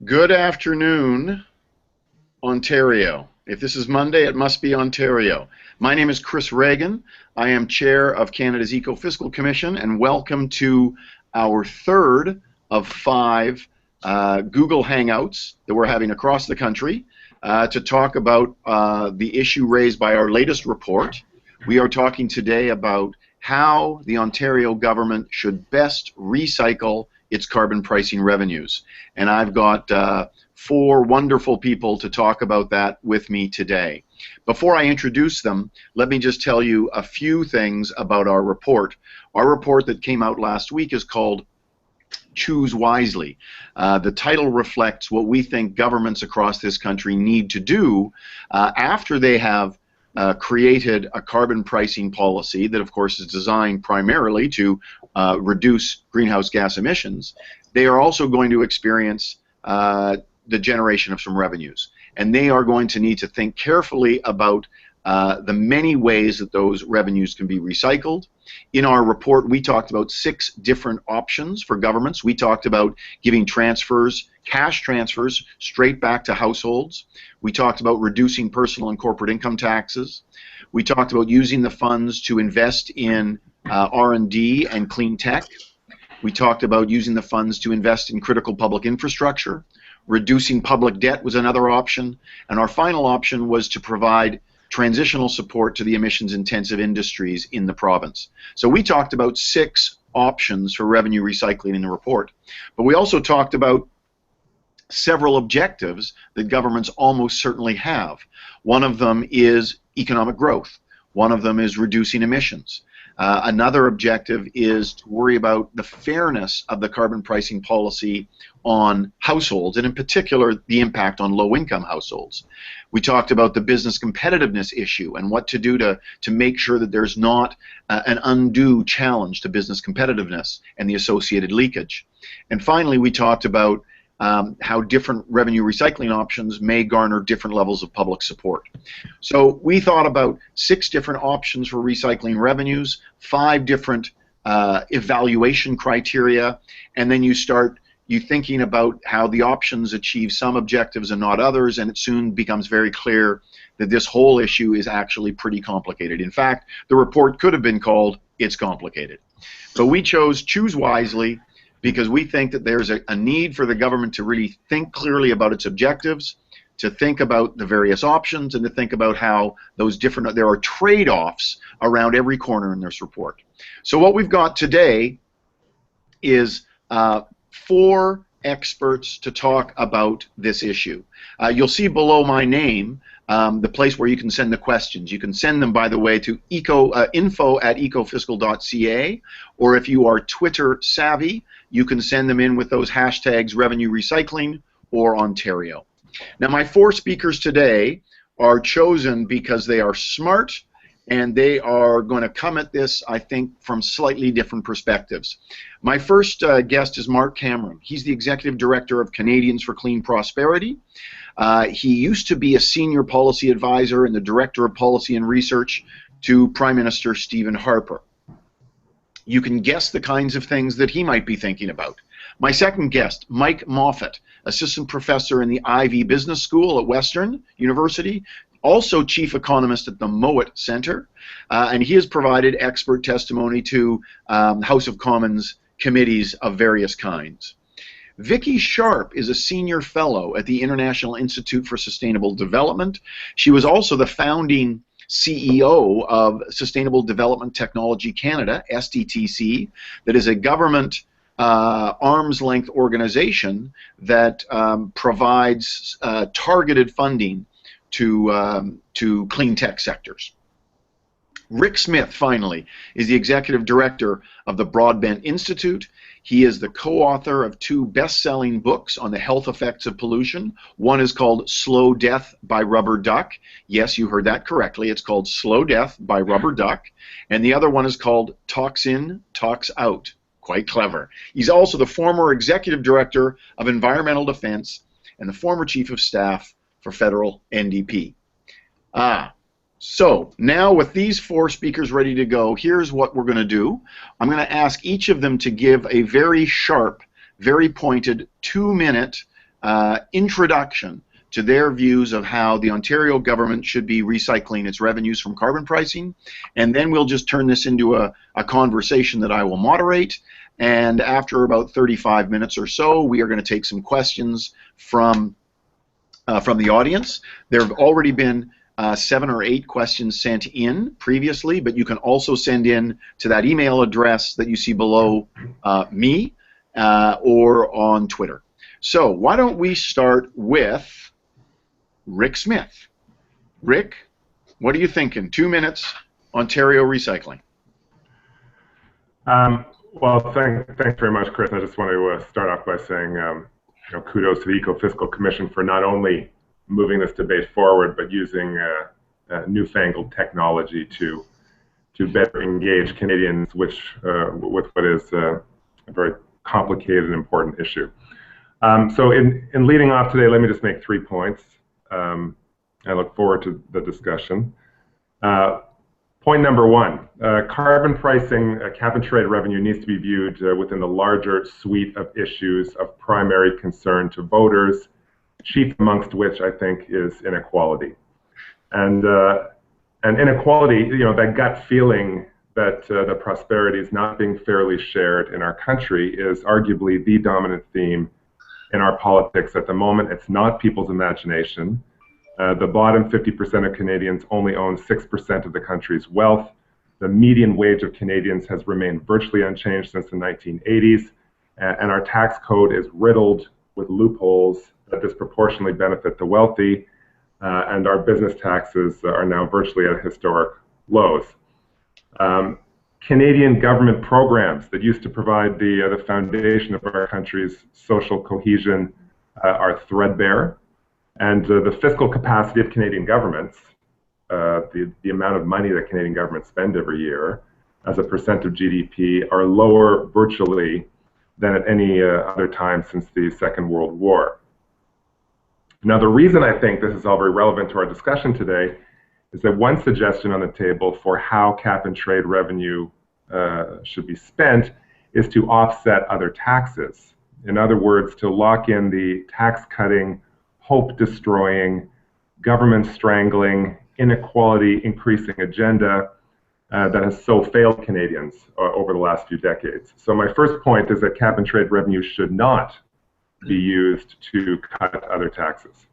Good afternoon, Ontario. If this is Monday, it must be Ontario. My name is Chris Reagan. I am Chair of Canada's Eco-Fiscal Commission, and welcome to our third of five Google Hangouts that we're having across the country to talk about the issue raised by our latest report. We are talking today about how the Ontario government should best recycle its carbon pricing revenues. And I've got four wonderful people to talk about that with me today. Before I introduce them, let me just tell you a few things about our report. Our report that came out last week is called Choose Wisely. The title reflects what we think governments across this country need to do after they have created a carbon pricing policy that, of course, is designed primarily to reduce greenhouse gas emissions. They are also going to experience the generation of some revenues, and they are going to need to think carefully about the many ways that those revenues can be recycled. In our report, we talked about 6 different options for governments. We talked about giving transfers, cash transfers, straight back to households. We talked about reducing personal and corporate income taxes. We talked about using the funds to invest in R&D and clean tech. We talked about using the funds to invest in critical public infrastructure. Reducing public debt was another option. And our final option was to provide transitional support to the emissions-intensive industries in the province. So we talked about 6 options for revenue recycling in the report. But we also talked about several objectives that governments almost certainly have. One of them is economic growth. One of them is reducing emissions. Another objective is to worry about the fairness of the carbon pricing policy on households, and in particular the impact on low-income households. We talked about the business competitiveness issue and what to do to make sure that there's not an undue challenge to business competitiveness and the associated leakage. And finally, we talked about how different revenue recycling options may garner different levels of public support. So we thought about 6 different options for recycling revenues, 5 different evaluation criteria, and then you thinking about how the options achieve some objectives and not others, and it soon becomes very clear that this whole issue is actually pretty complicated. In fact, the report could have been called It's Complicated. So we chose Choose Wisely because we think that there's a need for the government to really think clearly about its objectives, to think about the various options, and to think about how there are trade-offs around every corner in this report. So what we've got today is 4 experts to talk about this issue. You'll see below my name the place where you can send the questions. You can send them, by the way, to info@ecofiscal.ca, or if you are Twitter savvy, you can send them in with those hashtags revenue recycling or Ontario. Now, my 4 speakers today are chosen because they are smart and they are going to come at this, I think, from slightly different perspectives. My first guest is Mark Cameron. He's the Executive Director of Canadians for Clean Prosperity. He used to be a Senior Policy Advisor and the Director of Policy and Research to Prime Minister Stephen Harper. You can guess the kinds of things that he might be thinking about. My second guest, Mike Moffat, Assistant Professor in the Ivey Business School at Western University, also Chief Economist at the Moffatt Center, and he has provided expert testimony to House of Commons committees of various kinds. Vicky Sharpe is a Senior Fellow at the International Institute for Sustainable Development. She was also the founding CEO of Sustainable Development Technology Canada, SDTC, that is a government arm's-length organization that provides targeted funding to clean tech sectors. Rick Smith, finally, is the Executive Director of the Broadbent Institute. He is the co-author of 2 best-selling books on the health effects of pollution. One is called Slow Death by Rubber Duck. Yes, you heard that correctly. It's called Slow Death by Rubber Duck. And the other one is called Talks In, Talks Out. Quite clever. He's also the former Executive Director of Environmental Defense and the former Chief of Staff for federal NDP. So now with these 4 speakers ready to go, here's what we're going to do. I'm going to ask each of them to give a very sharp, very pointed 2-minute introduction to their views of how the Ontario government should be recycling its revenues from carbon pricing, and then we'll just turn this into a conversation that I will moderate, and after about 35 minutes or so, we are going to take some questions from the audience. There have already been 7 or 8 questions sent in previously, but you can also send in to that email address that you see below me or on Twitter. So why don't we start with Rick Smith. Rick, what are you thinking? 2 minutes, Ontario recycling. Well, thanks very much, Chris. I just want to start off by saying kudos to the Eco-Fiscal Commission for not only moving this debate forward, but using newfangled technology to better engage Canadians with what is a very complicated and important issue. So in leading off today, let me just make 3 points. I look forward to the discussion. Point number 1, carbon pricing, cap and trade revenue needs to be viewed within the larger suite of issues of primary concern to voters, chief amongst which I think is inequality. And inequality, that gut feeling that the prosperity is not being fairly shared in our country is arguably the dominant theme in our politics at the moment. It's not people's imagination. The bottom 50% of Canadians only own 6% of the country's wealth. The median wage of Canadians has remained virtually unchanged since the 1980s, and our tax code is riddled with loopholes that disproportionately benefit the wealthy, and our business taxes are now virtually at historic lows. Canadian government programs that used to provide the foundation of our country's social cohesion are threadbare. And the fiscal capacity of Canadian governments, the amount of money that Canadian governments spend every year as a percent of GDP, are lower virtually than at any other time since the Second World War. Now, the reason I think this is all very relevant to our discussion today is that one suggestion on the table for how cap and trade revenue should be spent is to offset other taxes. In other words, to lock in the tax-cutting, hope-destroying, government-strangling, inequality-increasing agenda that has so failed Canadians over the last few decades. So my first point is that cap and trade revenue should not be used to cut other taxes.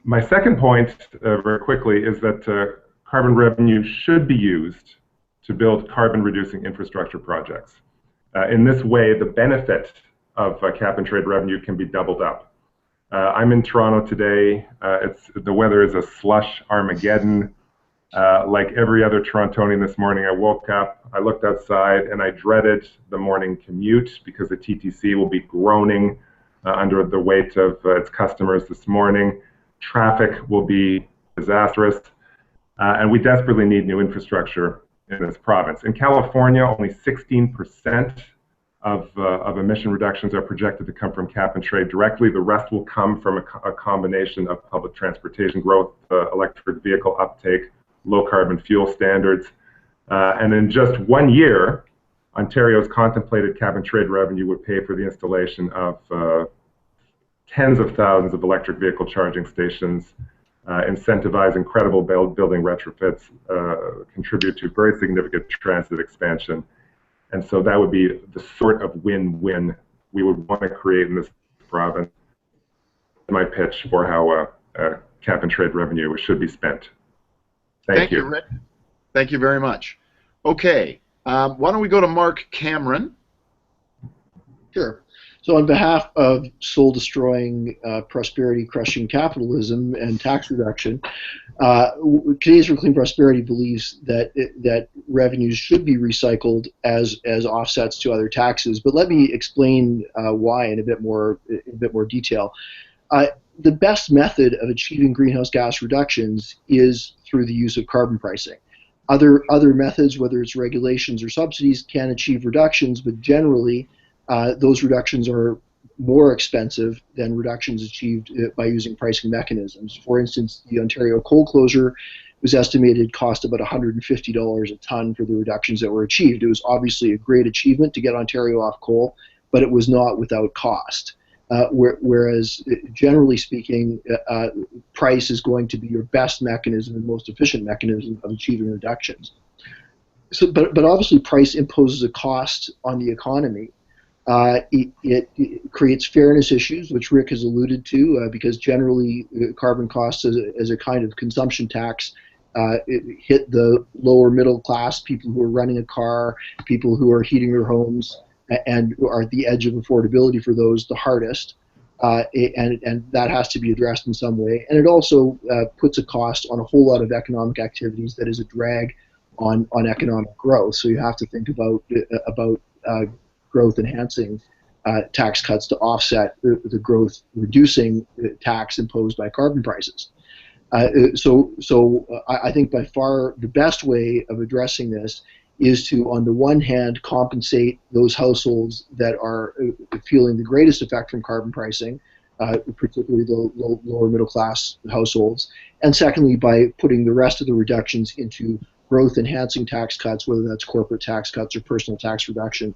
My second point, very quickly, is that carbon revenue should be used to build carbon-reducing infrastructure projects. In this way, the benefit of cap and trade revenue can be doubled up. I'm in Toronto today. The weather is a slush Armageddon. Like every other Torontonian this morning, I woke up, I looked outside, and I dreaded the morning commute because the TTC will be groaning under the weight of its customers this morning. Traffic will be disastrous, and we desperately need new infrastructure in this province. In California, only 16% of emission reductions are projected to come from cap and trade directly. The rest will come from a combination of public transportation growth, electric vehicle uptake, low carbon fuel standards. And in just 1 year, Ontario's contemplated cap and trade revenue would pay for the installation of tens of thousands of electric vehicle charging stations, incentivize incredible building retrofits, contribute to very significant transit expansion. And so that would be the sort of win-win we would want to create in this province. My pitch for how cap and trade revenue should be spent. Thank you, Rick. Thank you very much. Okay, why don't we go to Mark Cameron? Sure. So on behalf of soul-destroying, prosperity-crushing capitalism and tax reduction, Canadians for Clean Prosperity believes that revenues should be recycled as offsets to other taxes. But let me explain why in a bit more detail. The best method of achieving greenhouse gas reductions is through the use of carbon pricing. Other methods, whether it's regulations or subsidies, can achieve reductions, but generally those reductions are more expensive than reductions achieved by using pricing mechanisms. For instance, the Ontario coal closure was estimated cost about $150 a ton for the reductions that were achieved. It was obviously a great achievement to get Ontario off coal, but it was not without cost. whereas generally speaking, price is going to be your best mechanism and most efficient mechanism of achieving reductions. So, but obviously price imposes a cost on the economy. It creates fairness issues, which Rick has alluded to, because generally carbon costs as a kind of consumption tax hit the lower middle class, people who are running a car, people who are heating their homes, and are at the edge of affordability for those the hardest. And that has to be addressed in some way. And it also puts a cost on a whole lot of economic activities that is a drag on economic growth. So you have to think about growth enhancing tax cuts to offset the growth reducing tax imposed by carbon prices. So I think by far the best way of addressing this is to, on the one hand, compensate those households that are feeling the greatest effect from carbon pricing, particularly the lower middle class households, and secondly, by putting the rest of the reductions into growth enhancing tax cuts, whether that's corporate tax cuts or personal tax reduction.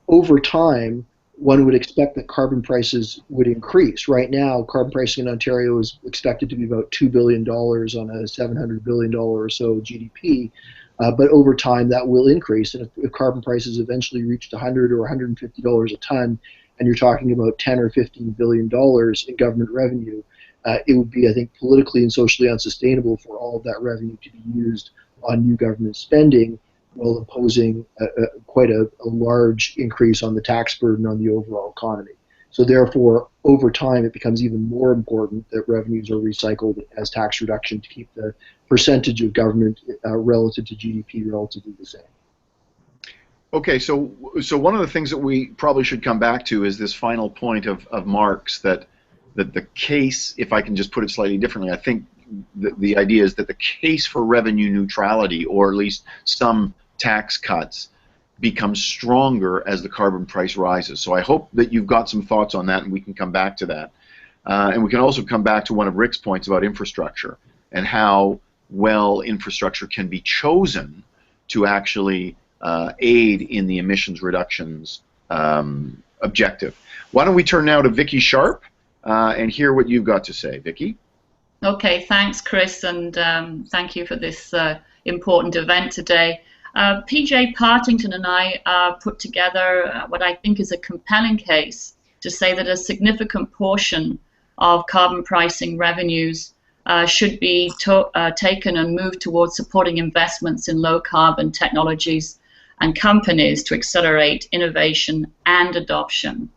Over time, one would expect that carbon prices would increase. Right now, carbon pricing in Ontario is expected to be about $2 billion on a $700 billion or so GDP. But over time, that will increase. And if carbon prices eventually reached $100 or $150 a ton, and you're talking about $10 or $15 billion in government revenue, it would be, I think, politically and socially unsustainable for all of that revenue to be used on new government spending, while imposing quite a large increase on the tax burden on the overall economy. So therefore, over time, it becomes even more important that revenues are recycled as tax reduction to keep the percentage of government relative to GDP relatively the same. Okay, so one of the things that we probably should come back to is this final point of Marx, that the case, if I can just put it slightly differently, I think the idea is that the case for revenue neutrality, or at least some tax cuts, becomes stronger as the carbon price rises. So I hope that you've got some thoughts on that, and we can come back to that. And we can also come back to one of Rick's points about infrastructure and how well infrastructure can be chosen to actually aid in the emissions reductions objective. Why don't we turn now to Vicky Sharpe and hear what you've got to say. Vicky? Okay, thanks, Chris, and thank you for this important event today. PJ Partington and I put together what I think is a compelling case to say that a significant portion of carbon pricing revenues should be taken and moved towards supporting investments in low carbon technologies and companies to accelerate innovation and adoption.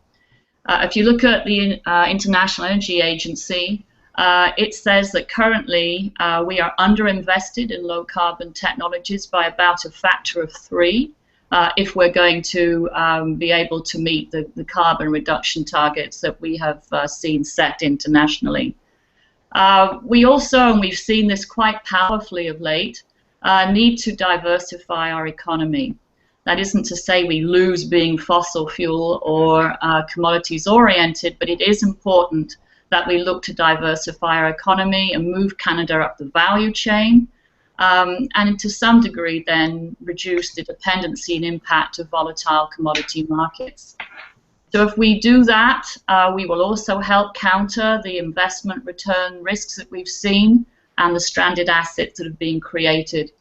If you look at the International Energy Agency, it says that currently we are underinvested in low carbon technologies by about a factor of 3 if we're going to be able to meet the carbon reduction targets that we have seen set internationally. We also, and we've seen this quite powerfully of late, need to diversify our economy. That isn't to say we lose being fossil fuel or commodities oriented, but it is important that we look to diversify our economy and move Canada up the value chain, and to some degree then reduce the dependency and impact of volatile commodity markets. So if we do that, we will also help counter the investment return risks that we've seen and the stranded assets that have been created.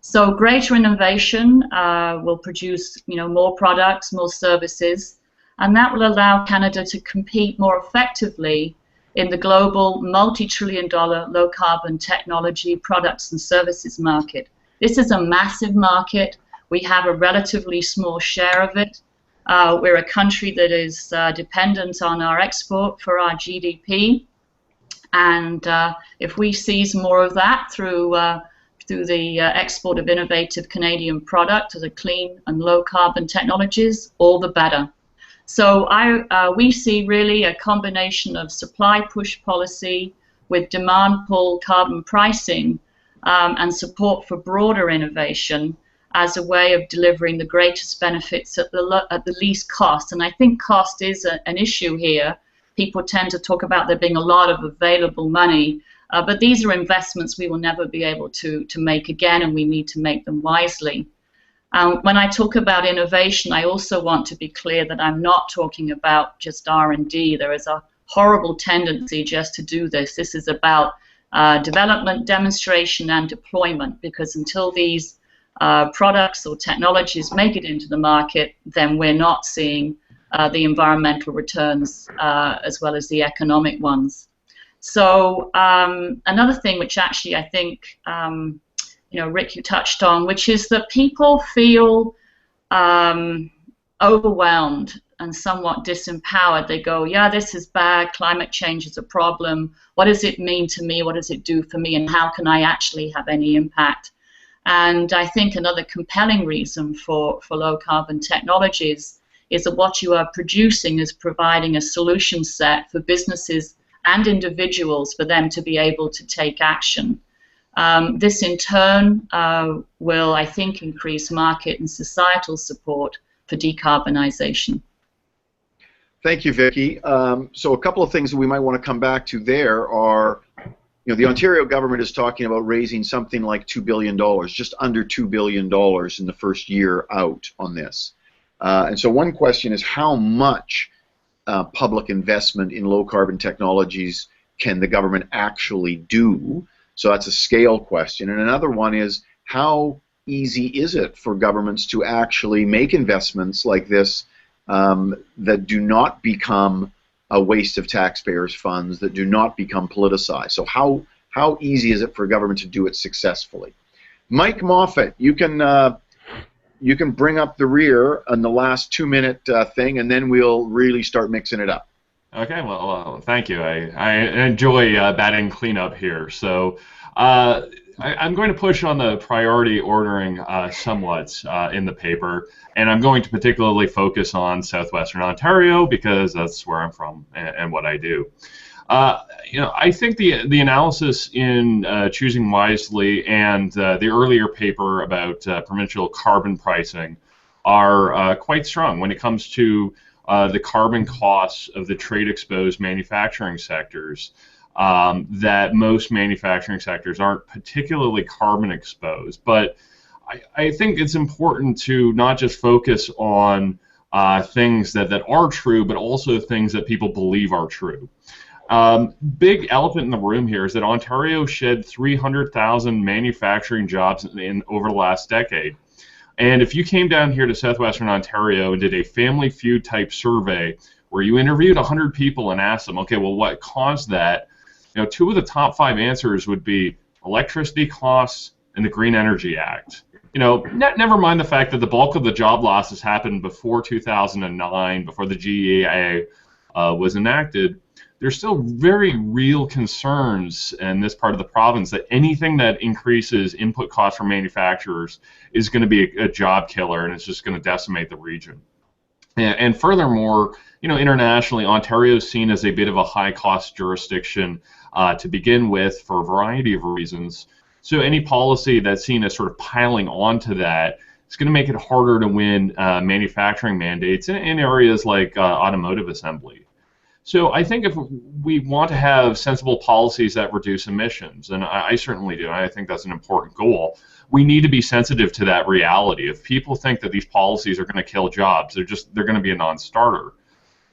So greater innovation will produce, more products, more services, and that will allow Canada to compete more effectively in the global multi-trillion-dollar low-carbon technology products and services market. This is a massive market. We have a relatively small share of it. We're a country that is dependent on our export for our GDP, and if we seize more of that through the export of innovative Canadian product as a clean and low-carbon technologies, all the better. So we see really a combination of supply push policy with demand pull carbon pricing and support for broader innovation as a way of delivering the greatest benefits at the least cost. And I think cost is an issue here. People tend to talk about there being a lot of available money, but these are investments we will never be able to make again, and we need to make them wisely. When I talk about innovation, I also want to be clear that I'm not talking about just R&D. There is a horrible tendency just to do this. This is about development, demonstration, and deployment, because until these products or technologies make it into the market, then we're not seeing the environmental returns as well as the economic ones. So another thing which actually I think, Rick, you touched on, which is that people feel overwhelmed and somewhat disempowered. They go, yeah, this is bad, climate change is a problem, what does it mean to me, what does it do for me, and how can I actually have any impact? And I think another compelling reason for low carbon technologies is that what you are producing is providing a solution set for businesses and individuals for them to be able to take action. This in turn will, I think, increase market and societal support for decarbonization. Thank you, Vicky. So a couple of things that we might want to come back to there are, the Ontario government is talking about raising something like $2 billion, just under $2 billion in the first year out on this. And so one question is, how much public investment in low-carbon technologies can the government actually do? So that's a scale question. And another one is, how easy is it for governments to actually make investments like this that do not become a waste of taxpayers' funds, that do not become politicized? So how easy is it for government to do it successfully? Mike Moffatt, you can bring up the rear on the last 2-minute thing, and then we'll really start mixing it up. Okay, well, thank you. I enjoy batting cleanup here. So I'm going to push on the priority ordering somewhat in the paper, and I'm going to particularly focus on Southwestern Ontario because that's where I'm from and what I do. I think the analysis in Choosing Wisely and the earlier paper about provincial carbon pricing are quite strong when it comes to the carbon costs of the trade-exposed manufacturing sectors, that most manufacturing sectors aren't particularly carbon exposed. But I think it's important to not just focus on things that are true, but also things that people believe are true. Big elephant in the room here is that Ontario shed 300,000 manufacturing jobs over the last decade. And if you came down here to Southwestern Ontario and did a Family Feud type survey where you interviewed 100 people and asked them, okay, well, what caused that? 2 of the top 5 answers would be electricity costs and the Green Energy Act. Never mind the fact that the bulk of the job losses happened before 2009, before the GEA was enacted. There's still very real concerns in this part of the province that anything that increases input costs for manufacturers is going to be a job killer, and it's just going to decimate the region. And furthermore, internationally, Ontario is seen as a bit of a high-cost jurisdiction to begin with for a variety of reasons. So any policy that's seen as sort of piling onto that is going to make it harder to win manufacturing mandates in areas like automotive assembly. So I think if we want to have sensible policies that reduce emissions, and I certainly do, and I think that's an important goal, we need to be sensitive to that reality. If people think that these policies are going to kill jobs, they're going to be a non-starter.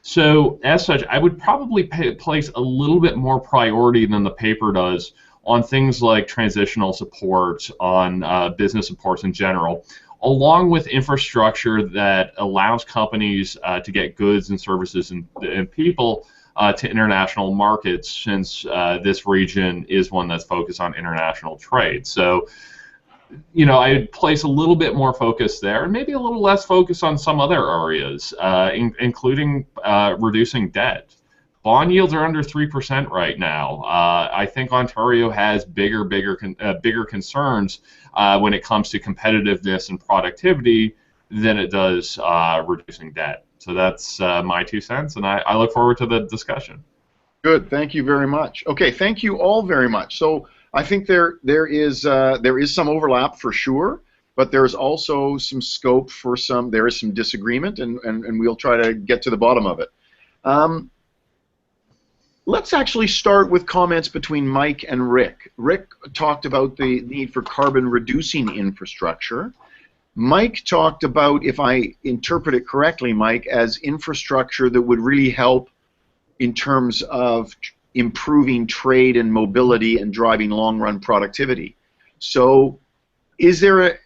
So as such, I would probably place a little bit more priority than the paper does on things like transitional support, on business supports in general, along with infrastructure that allows companies to get goods and services and people to international markets, since this region is one that's focused on international trade. So, I'd place a little bit more focus there, and maybe a little less focus on some other areas, including reducing debt. Bond yields are under 3% right now. I think Ontario has bigger concerns when it comes to competitiveness and productivity than it does reducing debt. So that's my 2 cents, and I look forward to the discussion. Good, thank you very much. Okay, thank you all very much. So I think there is some overlap for sure, but there's also some scope for there is some disagreement, and we'll try to get to the bottom of it. Let's actually start with comments between Mike and Rick. Rick talked about the need for carbon-reducing infrastructure. Mike talked about, if I interpret it correctly, Mike, as infrastructure that would really help in terms of improving trade and mobility and driving long-run productivity. So is there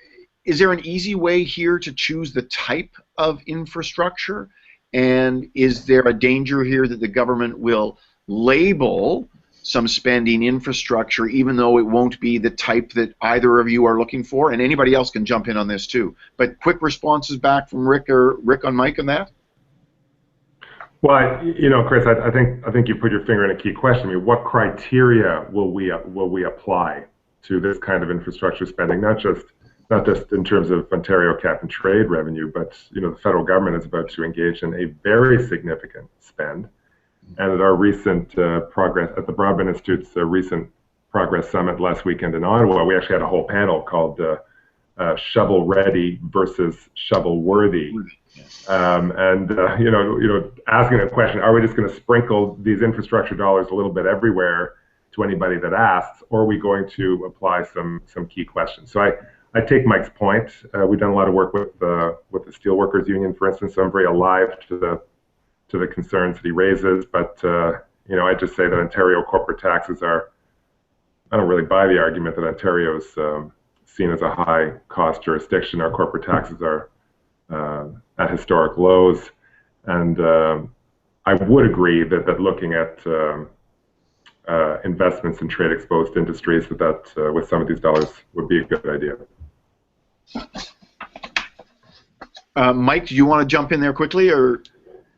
an easy way here to choose the type of infrastructure? And is there a danger here that the government will label some spending infrastructure even though it won't be the type that either of you are looking for? And anybody else can jump in on this too. But quick responses back from Rick on Mike on that? Well, Chris, I think you put your finger in a key question. I mean, what criteria will we apply to this kind of infrastructure spending? Not just in terms of Ontario cap and trade revenue, but the federal government is about to engage in a very significant spend. And at our recent progress at the Broadband Institute's recent Progress Summit last weekend in Ottawa, we actually had a whole panel called "Shovel Ready versus Shovel Worthy." Asking a question: are we just going to sprinkle these infrastructure dollars a little bit everywhere to anybody that asks, or are we going to apply some key questions? So I take Mike's point. We've done a lot of work with the Steelworkers Union, for instance. So I'm very alive to the concerns that he raises. But I just say that Ontario corporate taxes are. I don't really buy the argument that Ontario's seen as a high-cost jurisdiction. Our corporate taxes are at historic lows, and I would agree that looking at investments in trade-exposed industries, that with some of these dollars would be a good idea. Mike, do you want to jump in there quickly, or?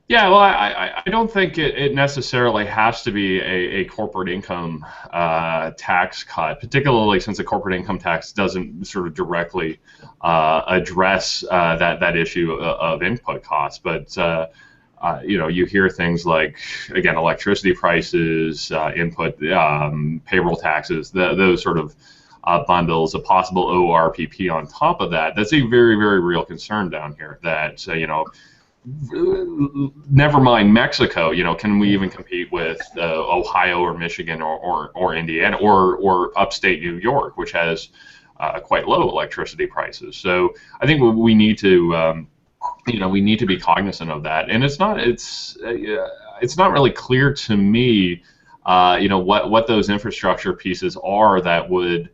Yeah, well, I don't think it necessarily has to be a corporate income tax cut, particularly since the corporate income tax doesn't sort of directly address that issue of input costs. But you hear things like, again, electricity prices, input payroll taxes, those sort of bundles, a possible ORPP on top of that. That's a very, very real concern down here. That never mind Mexico, can we even compete with Ohio or Michigan or Indiana or upstate New York, which has quite low electricity prices? So I think we need to, we need to be cognizant of that. And it's not really clear to me, what those infrastructure pieces are that would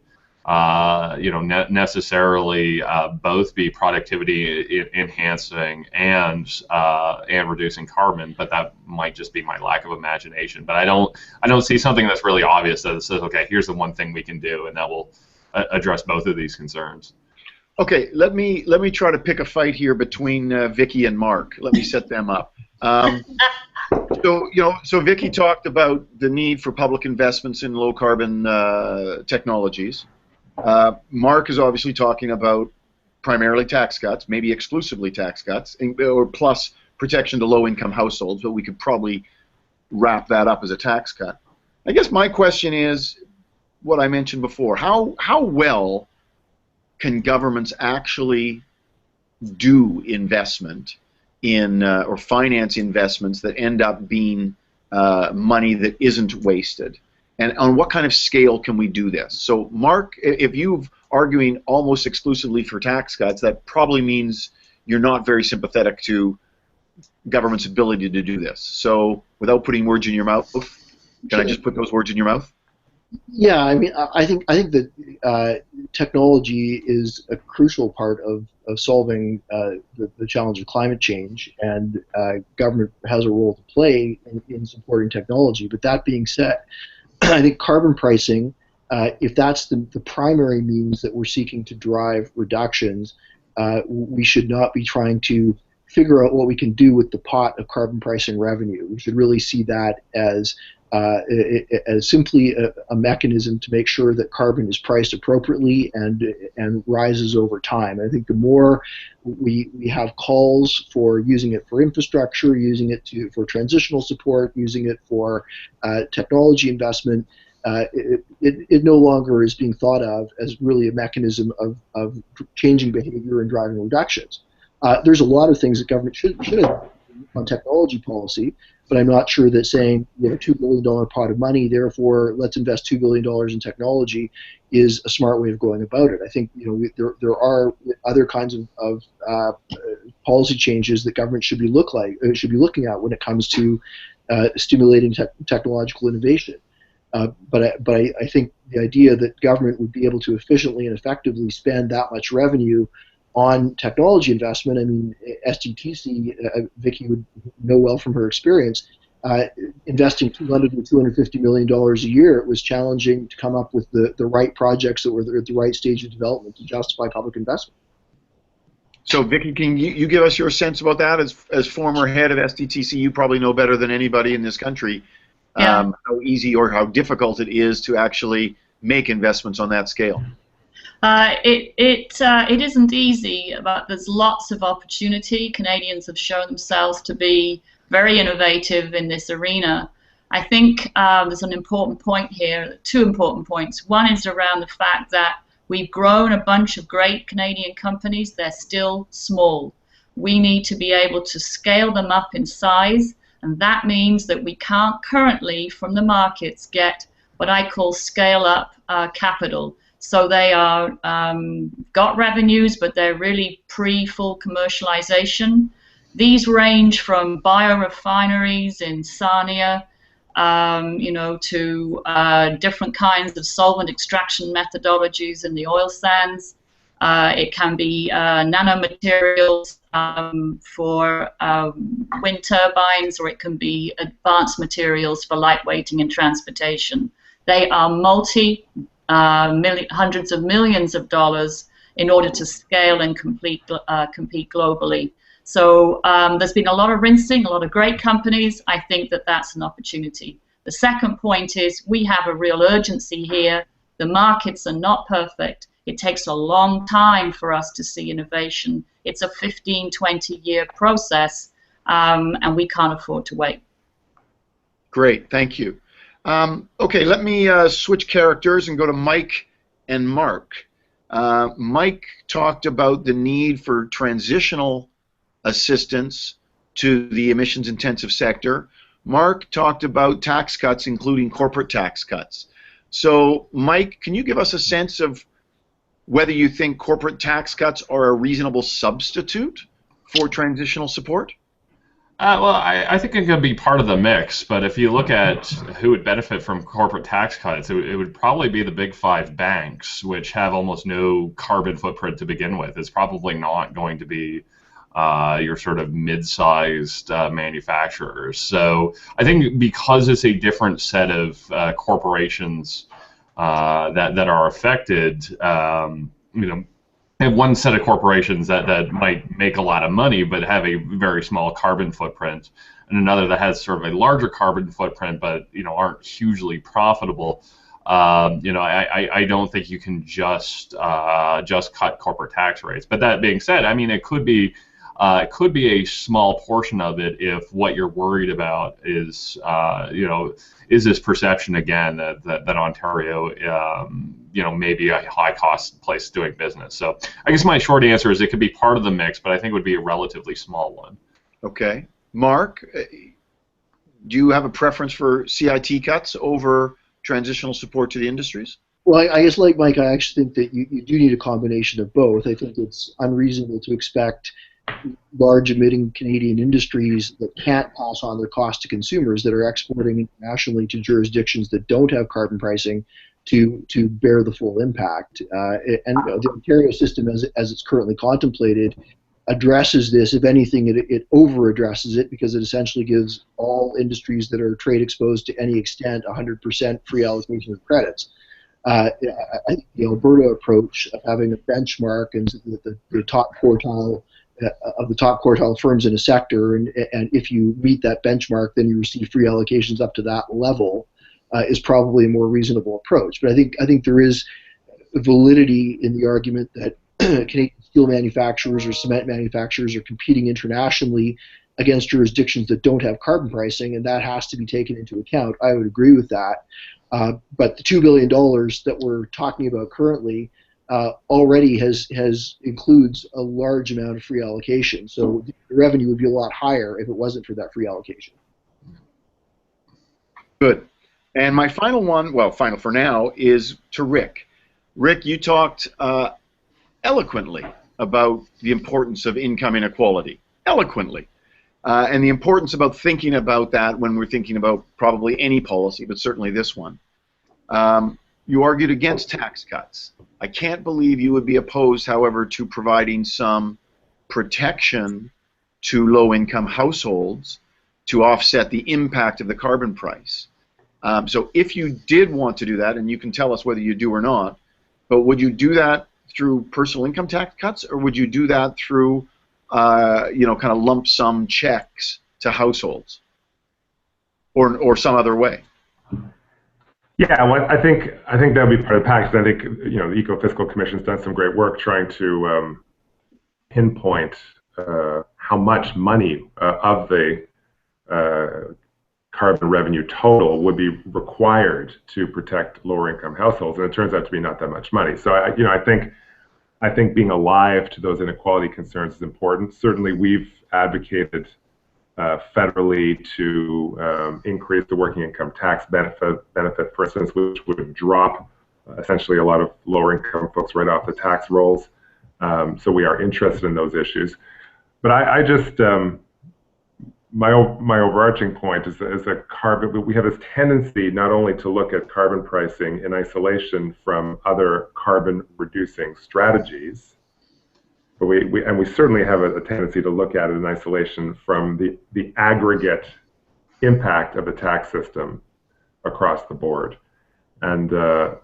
necessarily both be productivity enhancing and reducing carbon, but that might just be my lack of imagination. But I don't see something that's really obvious that says, okay, here's the one thing we can do, and that will address both of these concerns. Okay, let me try to pick a fight here between Vicky and Mark. Let me set them up. So Vicky talked about the need for public investments in low carbon technologies. Mark is obviously talking about primarily tax cuts, maybe exclusively tax cuts, or plus protection to low-income households, but we could probably wrap that up as a tax cut. I guess my question is what I mentioned before. How well can governments actually do investment in or finance investments that end up being money that isn't wasted? And on what kind of scale can we do this? So, Mark, if you're arguing almost exclusively for tax cuts, that probably means you're not very sympathetic to government's ability to do this. So, without putting words in your mouth, can I just put those words in your mouth? Yeah, I mean, I think that technology is a crucial part of solving the challenge of climate change, and government has a role to play in supporting technology. But that being said, I think carbon pricing, if that's the primary means that we're seeking to drive reductions, we should not be trying to figure out what we can do with the pot of carbon pricing revenue. We should really see that as simply a mechanism to make sure that carbon is priced appropriately and rises over time. I think the more we have calls for using it for infrastructure, using it for transitional support, using it for technology investment, it no longer is being thought of as really a mechanism of changing behavior and driving reductions. There's a lot of things that government should have on technology policy, but I'm not sure that saying we have a $2 billion pot of money, therefore let's invest $2 billion in technology is a smart way of going about it. I think there are other kinds of policy changes that government should be looking at when it comes to stimulating technological innovation. But I think the idea that government would be able to efficiently and effectively spend that much revenue on technology investment, I mean, SDTC, Vicky would know well from her experience, investing $200 to $250 million a year, it was challenging to come up with the right projects that were at the right stage of development to justify public investment. So, Vicky, can you give us your sense about that? As former head of SDTC, you probably know better than anybody in this country how easy or how difficult it is to actually make investments on that scale. It isn't easy, but there's lots of opportunity. Canadians have shown themselves to be very innovative in this arena. I think there's an important point here, two important points. One is around the fact that we've grown a bunch of great Canadian companies. They're still small. We need to be able to scale them up in size, and that means that we can't currently, from the markets, get what I call scale-up capital. So they are got revenues, but they're really pre-full commercialization. These range from biorefineries in Sarnia, to different kinds of solvent extraction methodologies in the oil sands. It can be nanomaterials for wind turbines, or it can be advanced materials for lightweighting and transportation. They are hundreds of millions of dollars in order to scale and compete globally. So there's been a lot of rinsing, a lot of great companies. I think that that's an opportunity. The second point is we have a real urgency here. The markets are not perfect. It takes a long time for us to see innovation. It's a 15, 20-year process, and we can't afford to wait. Great, thank you. Okay, let me switch characters and go to Mike and Mark. Mike talked about the need for transitional assistance to the emissions-intensive sector. Mark talked about tax cuts, including corporate tax cuts. So, Mike, can you give us a sense of whether you think corporate tax cuts are a reasonable substitute for transitional support? Well, I think it could be part of the mix, but if you look at who would benefit from corporate tax cuts, it would probably be the big five banks, which have almost no carbon footprint to begin with. It's probably not going to be your sort of mid-sized manufacturers. So I think because it's a different set of corporations that are affected, have one set of corporations that might make a lot of money but have a very small carbon footprint, and another that has sort of a larger carbon footprint but aren't hugely profitable. I don't think you can just cut corporate tax rates. But that being said, I mean, it could be a small portion of it if what you're worried about is is this perception again that Ontario may be a high cost place doing business. So I guess my short answer is it could be part of the mix, but I think it would be a relatively small one. Okay, Mark, do you have a preference for CIT cuts over transitional support to the industries? Well, I guess like Mike, I actually think that you do need a combination of both. I think it's unreasonable to expect large emitting Canadian industries that can't pass on their cost to consumers, that are exporting internationally to jurisdictions that don't have carbon pricing, to bear the full impact. And the Ontario system, as it's currently contemplated, addresses this. If anything, it over-addresses it, because it essentially gives all industries that are trade exposed to any extent 100% free allocation of credits. I think the Alberta approach of having a benchmark and the top quartile of the top quartile firms in a sector, and if you meet that benchmark, then you receive free allocations up to that level, is probably a more reasonable approach. But I think there is validity in the argument that Canadian steel manufacturers or cement manufacturers are competing internationally against jurisdictions that don't have carbon pricing, and that has to be taken into account. I would agree with that. But the $2 billion that we're talking about currently already includes a large amount of free allocation. So the revenue would be a lot higher if it wasn't for that free allocation. Good. And my final one, well, final for now, is to Rick. Rick, you talked eloquently about the importance of income inequality. Eloquently. And the importance about thinking about that when we're thinking about probably any policy, but certainly this one. You argued against tax cuts. I can't believe you would be opposed, however, to providing some protection to low-income households to offset the impact of the carbon price. So if you did want to do that, and you can tell us whether you do or not, but would you do that through personal income tax cuts, or would you do that through, you know, kind of lump sum checks to households, or some other way? Yeah, well, I think that would be part of the package. I think, you know, the Eco-Fiscal Commission's done some great work trying to pinpoint how much money of the carbon revenue total would be required to protect lower-income households, and it turns out to be not that much money. So, I think being alive to those inequality concerns is important. Certainly, we've advocated federally to increase the working income tax benefit, for instance, which would drop essentially a lot of lower income folks right off the tax rolls. So we are interested in those issues. But I just, my overarching point is that carbon, we have this tendency not only to look at carbon pricing in isolation from other carbon reducing strategies, but we certainly have a tendency to look at it in isolation from the aggregate impact of the tax system across the board. And you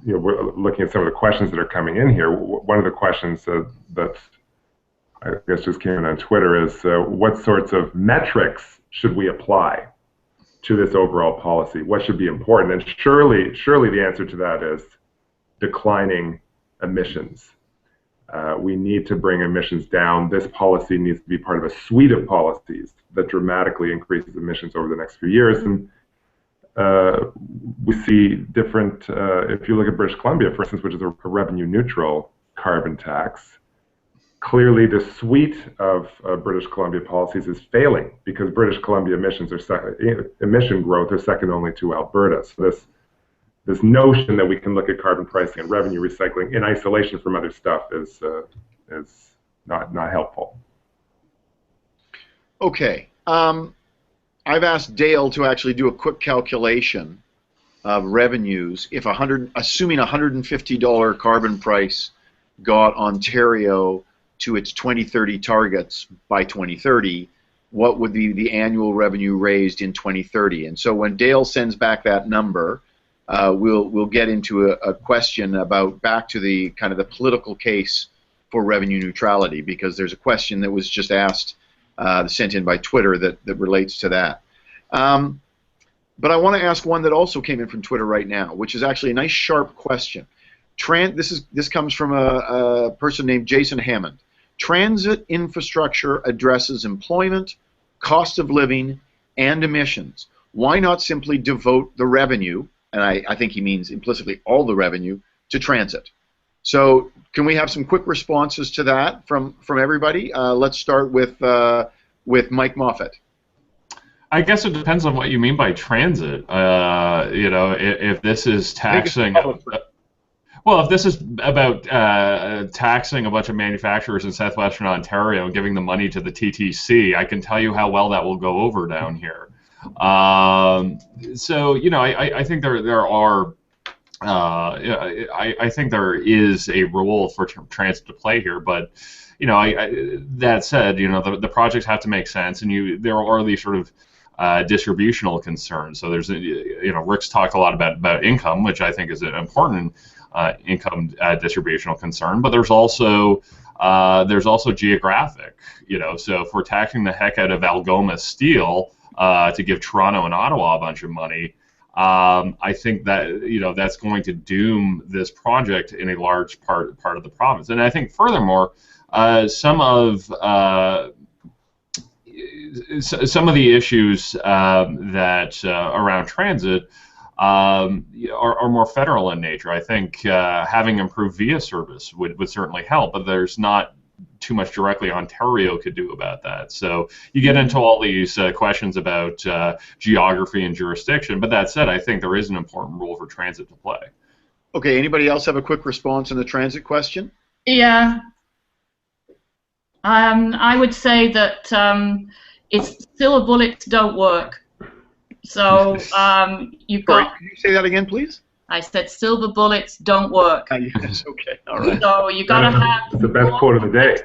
know, we're looking at some of the questions that are coming in here. One of the questions that I guess just came in on Twitter is what sorts of metrics should we apply to this overall policy? What should be important? And surely the answer to that is declining emissions. We need to bring emissions down. This policy needs to be part of a suite of policies that dramatically increases emissions over the next few years. And we see different, if you look at British Columbia, for instance, which is a revenue neutral carbon tax, clearly the suite of British Columbia policies is failing because British Columbia emission growth is second only to Alberta. So this notion that we can look at carbon pricing and revenue recycling in isolation from other stuff is not helpful. Okay. I've asked Dale to actually do a quick calculation of revenues if assuming $150 carbon price got Ontario to its 2030 targets by 2030, what would be the annual revenue raised in 2030? And so when Dale sends back that number, we'll get into a question about back to the kind of the political case for revenue neutrality, because there's a question that was just asked, sent in by Twitter that relates to that. But I want to ask one that also came in from Twitter right now, which is actually a nice sharp question. This comes from a person named Jason Hammond. Transit infrastructure addresses employment, cost of living, and emissions. Why not simply devote the revenue, and I think he means implicitly all the revenue, to transit? So can we have some quick responses to that from everybody? Let's start with Mike Moffat. I guess it depends on what you mean by transit. You know, if this is taxing, well, if this is about taxing a bunch of manufacturers in southwestern Ontario and giving the money to the TTC, I can tell you how well that will go over down here. So you know, I think there are. I think there is a role for transit to play here, but you know, that said, you know, the projects have to make sense, and there are these sort of distributional concerns. So there's, you know, Rick's talked a lot about income, which I think is an important income distributional concern, but there's also geographic. You know, so if we're taxing the heck out of Algoma Steel to give Toronto and Ottawa a bunch of money, I think that, you know, that's going to doom this project in a large part of the province. And I think furthermore, some of the issues that around transit are more federal in nature. I think having improved via service would certainly help, but there's not too much directly Ontario could do about that. So you get into all these questions about geography and jurisdiction, but that said, I think there is an important role for transit to play. Okay, anybody else have a quick response on the transit question? Yeah. I would say that it's silver bullets don't work. So you've got. Sorry, can you say that again, please? I said silver bullets don't work. Yes, okay, all right. So you got to have. It's the best quote of the day.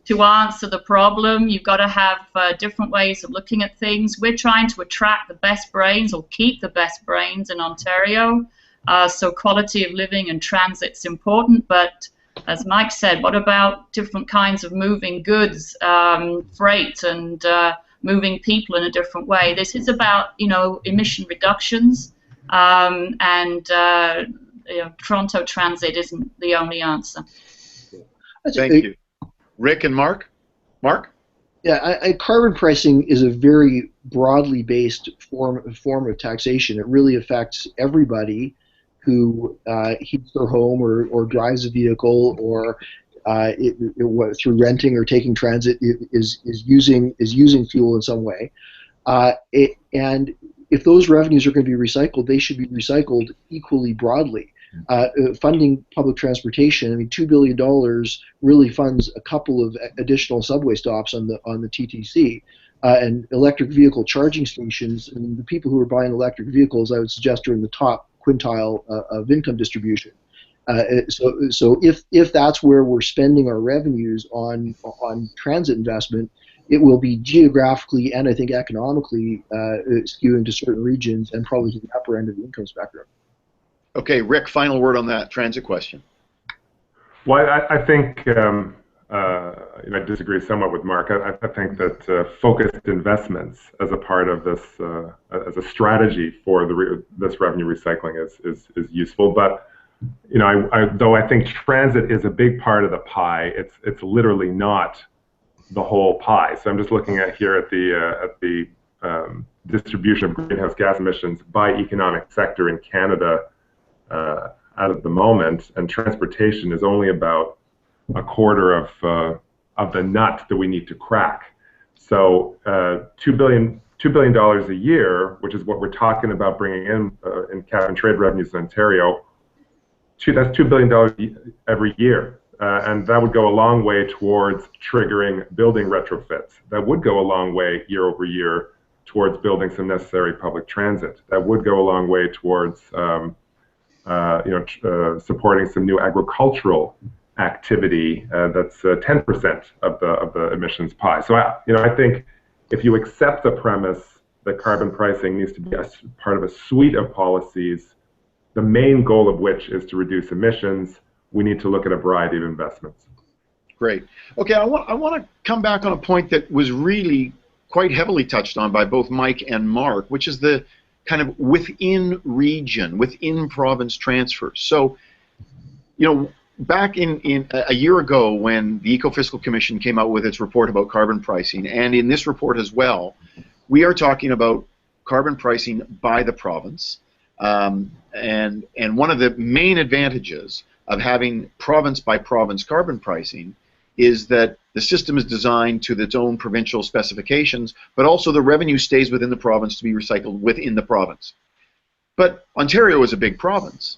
To answer the problem, you've got to have different ways of looking at things. We're trying to attract the best brains or keep the best brains in Ontario. So quality of living and transit's important, but as Mike said, what about different kinds of moving goods, freight, and moving people in a different way? This is about, emission reductions, and Toronto Transit isn't the only answer. Thank you. Rick and Mark? Mark? Yeah, carbon pricing is a very broadly based form of taxation. It really affects everybody who heats their home or drives a vehicle or through renting or taking transit is using fuel in some way. And if those revenues are going to be recycled, they should be recycled equally broadly. Funding public transportation, I mean, $2 billion really funds a couple of additional subway stops on the TTC. And electric vehicle charging stations, I mean, the people who are buying electric vehicles, I would suggest, are in the top quintile of income distribution. So if that's where we're spending our revenues on transit investment, it will be geographically and I think economically skewing to certain regions and probably to the upper end of the income spectrum. Okay, Rick, final word on that transit question. Well, I think I disagree somewhat with Mark. I think that focused investments as a part of this, as a strategy for this revenue recycling is useful. But though I think transit is a big part of the pie, it's literally not the whole pie. So I'm just looking at here at the distribution of greenhouse gas emissions by economic sector in Canada out of the moment, and transportation is only about a quarter of the nut that we need to crack. So $2 billion a year, which is what we're talking about bringing in cap and trade revenues in Ontario. That's $2 billion every year, and that would go a long way towards triggering building retrofits. That would go a long way year over year towards building some necessary public transit. That would go a long way towards supporting some new agricultural activity that's 10% of the emissions pie. So I think if you accept the premise that carbon pricing needs to be a part of a suite of policies, the main goal of which is to reduce emissions, we need to look at a variety of investments. Great. Okay, I want to come back on a point that was really quite heavily touched on by both Mike and Mark, which is the kind of within region, within province transfers. So, back in a year ago when the Ecofiscal Commission came out with its report about carbon pricing, and in this report as well, we are talking about carbon pricing by the province. And one of the main advantages of having province by province carbon pricing is that the system is designed to its own provincial specifications, but also the revenue stays within the province to be recycled within the province. But Ontario is a big province.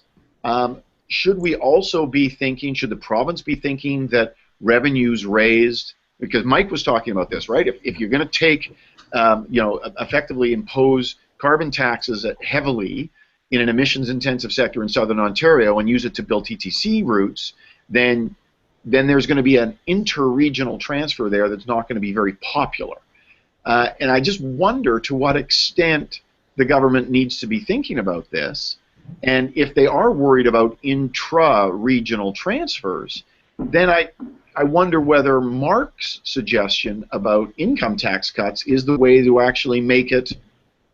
Should we also be thinking, should the province be thinking that revenues raised, because Mike was talking about this, right? If you're going to take, effectively impose carbon taxes heavily in an emissions-intensive sector in southern Ontario and use it to build TTC routes, then there's going to be an inter-regional transfer there that's not going to be very popular. And I just wonder to what extent the government needs to be thinking about this. And if they are worried about intra-regional transfers, then I wonder whether Mark's suggestion about income tax cuts is the way to actually make it,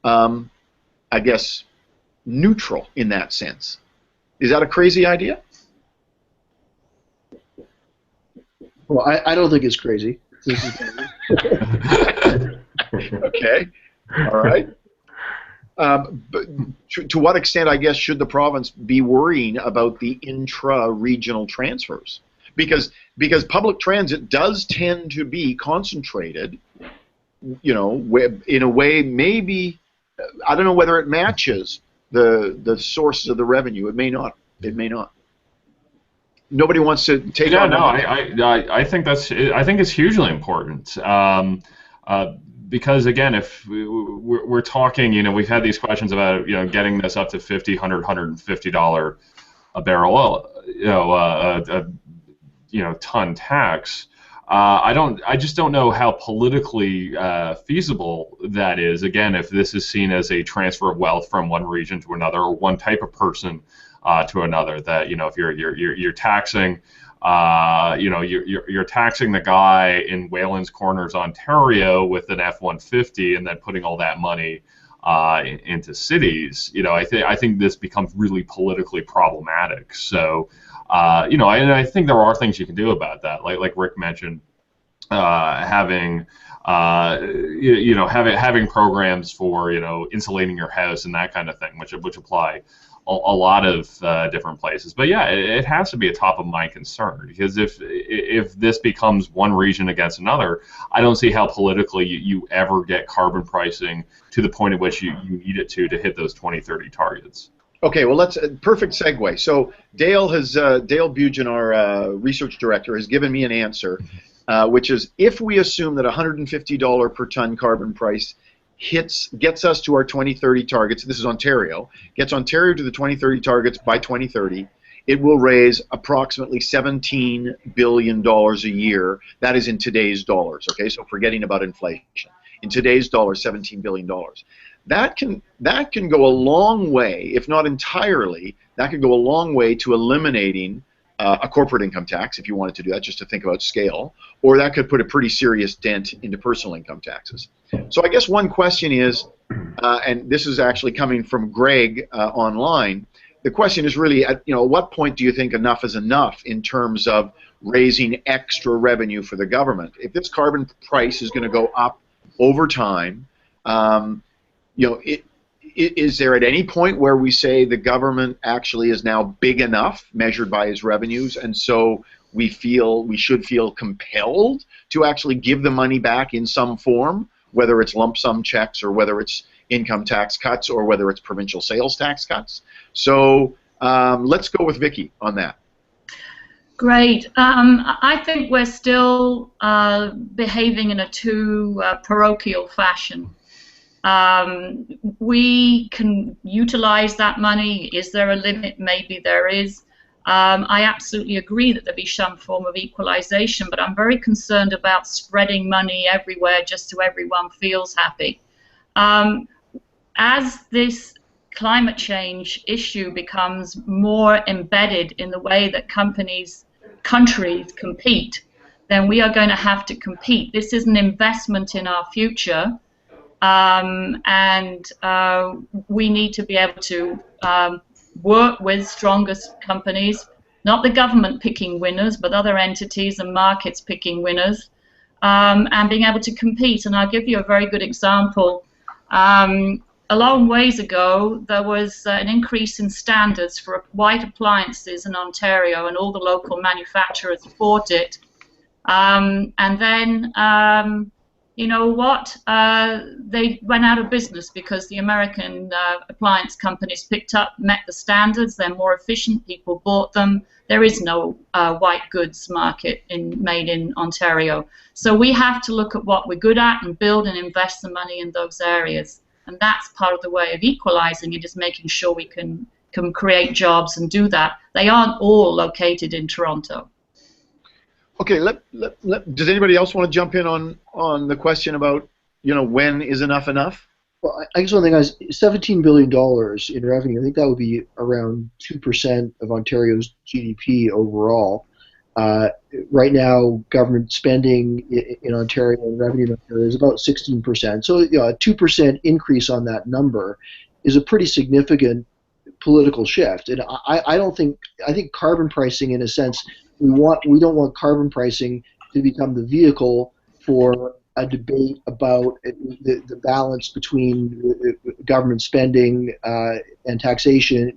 I guess, neutral in that sense. Is that a crazy idea? Well, I don't think it's crazy. Okay. All right. But to what extent, I guess, should the province be worrying about the intra-regional transfers? Because public transit does tend to be concentrated, you know, in a way maybe, I don't know whether it matches the sources of the revenue. It may not. It may not. Nobody wants to take. Yeah, no, I think it's hugely important. Because again, if we're talking, you know, we've had these questions about, you know, getting this up to $50, $100, $150 a barrel oil, ton tax. I just don't know how politically feasible that is. Again, if this is seen as a transfer of wealth from one region to another, or one type of person to another, that, you know, if you're taxing. You're taxing the guy in Wayland's Corners, Ontario, with an F-150, and then putting all that money into cities. You know, I think this becomes really politically problematic. So, and I think there are things you can do about that, like Rick mentioned, having programs for, you know, insulating your house and that kind of thing, which apply a lot of different places. But yeah, it has to be a top of mind concern, because if this becomes one region against another, I don't see how politically you ever get carbon pricing to the point at which you need it to hit those 2030 targets. Okay, well, let's perfect segue. So Dale Bugen, our research director, has given me an answer, which is, if we assume that $150 per ton carbon price gets us to our 2030 targets, this is Ontario, gets Ontario to the 2030 targets by 2030, it will raise approximately $17 billion a year. That is in today's dollars, okay? So forgetting about inflation. In today's dollars, $17 billion. That can go a long way, if not entirely, that could go a long way to eliminating a corporate income tax, if you wanted to do that, just to think about scale, or that could put a pretty serious dent into personal income taxes. So I guess one question is, and this is actually coming from Greg online, the question is really, at what point do you think enough is enough in terms of raising extra revenue for the government? If this carbon price is going to go up over time, is there at any point where we say the government actually is now big enough, measured by its revenues, and so we should feel compelled to actually give the money back in some form, whether it's lump sum checks, or whether it's income tax cuts, or whether it's provincial sales tax cuts? So let's go with Vicky on that. Great. I think we're still behaving in a too parochial fashion. We can utilize that money. Is there a limit? Maybe there is. I absolutely agree that there be some form of equalization, but I'm very concerned about spreading money everywhere just so everyone feels happy. As this climate change issue becomes more embedded in the way that countries compete, then we are going to have to compete. This is an investment in our future. And we need to be able to work with strongest companies, not the government picking winners, but other entities and markets picking winners, and being able to compete. And I'll give you a very good example. A long ways ago, there was an increase in standards for white appliances in Ontario, and all the local manufacturers bought it. And then you know what? They went out of business because the American appliance companies met the standards. They're more efficient. People bought them. There is no white goods market made in Ontario. So we have to look at what we're good at and build and invest the money in those areas. And that's part of the way of equalizing it, is making sure we can create jobs and do that. They aren't all located in Toronto. Okay, does anybody else want to jump in on the question about, when is enough enough? Well, I guess one thing is $17 billion in revenue. I think that would be around 2% of Ontario's GDP overall. Right now, government spending in Ontario and revenue in Ontario is about 16%. So a 2% increase on that number is a pretty significant political shift. And I think carbon pricing, in a sense, we don't want carbon pricing to become the vehicle for a debate about the balance between government spending and taxation